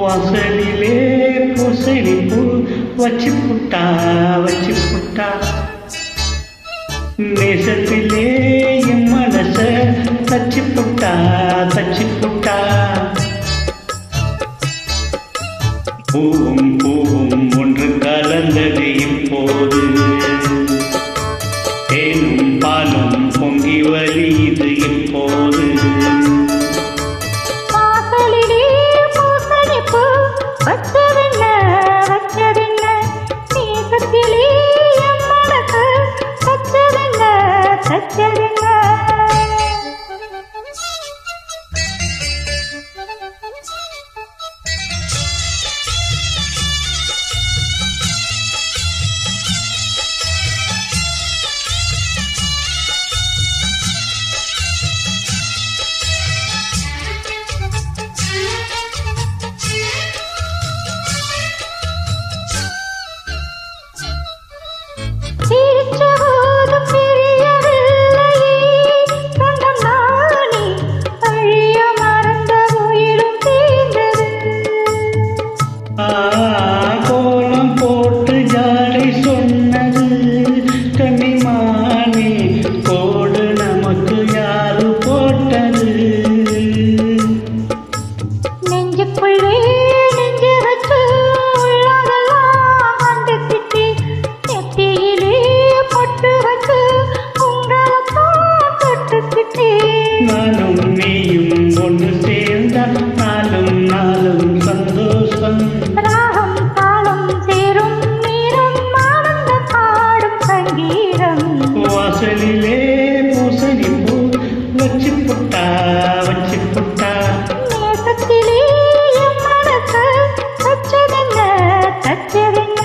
வாசலிலே பூசணி பூ வச்சு புட்டா வச்சு புட்டா நேசத்திலே என் மனச தச்சு புட்டா தச்சு புட்டா பூவும் பூவும் ஒன்று கலந்தது இப்போது தேனும் பாலும் பொங்கி வலியுது இப்போது கோலம் போட்டு ஜாடை சொன்னது கன்னிமானே கோடு நமக்கு யாரு போட்டது நெஞ்சுக்குள்ளே நெஞ்சு வச்சு வந்துக்கிட்டு நெத்தியிலே பொட்டு வச்சு உங்களைத்தான் தொட்டுக்கிட்டு நானும் நீயும் ஒன்று சேர்ந்தா நாளும் நாளும் சந்தோஷம் ராகம் தாளம் சேரும் நீரும் ஆனந்த பாடும் சங்கீதம் வாசலிலே பூசணி பூ வச்சு புட்டா வச்சு புட்டா நேசத்திலே என் மனசு தச்சதென்ன தச்சதென்ன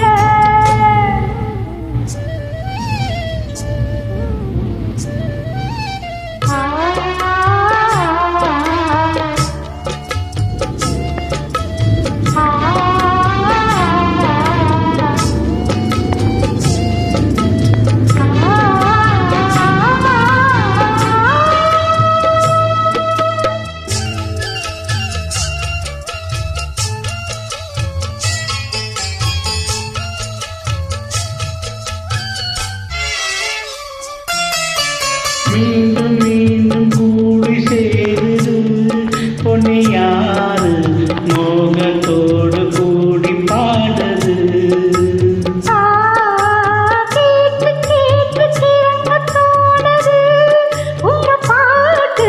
மீண்டும் மீண்டும் கூடி சேருது பொன்னியாறு மோகத்தோடு கூடி பாடுது கேட்டு கேட்டு கிறங்கத்தோடது உங்க பாட்டு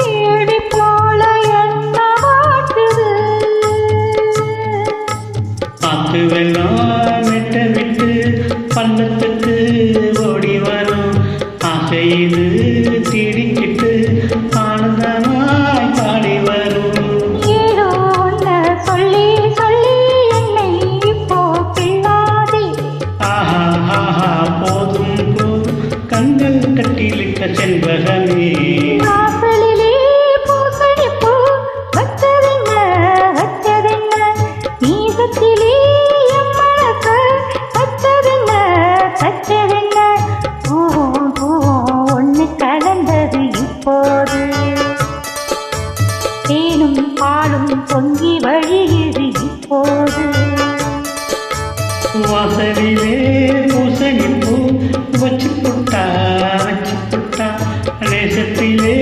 தேடி போல என்ன வாட்டுது பார்த்து வேணாம் நெட்ட விட்டு பள்ளத்துக்கு ஓடி வரும் ஆசையிது திடிக்கிட்டு ஆனந்தமாய் பாடி வரும் ஏதோ ஒன்ன சொல்லி சொல்லி என்னை இப்போ பிள்ளாதே ஆஹா ஆஹா போதும் போதும் கண்கள் கட்டிலிட்ட செண்பகமே வாசலிலே பூசணி பூ வச்சதென்ன வச்சதென்ன நீசத்திலே என் மனசு தச்சதென்ன தச்சதென்ன பூவும் பூவும் ஒன்று கலந்தது இப்போது தேனும் பாலும் பொங்கி வழியுது இப்போது வாசலிலே பூசணி பூ வச்சு புட்டா நேசத்திலே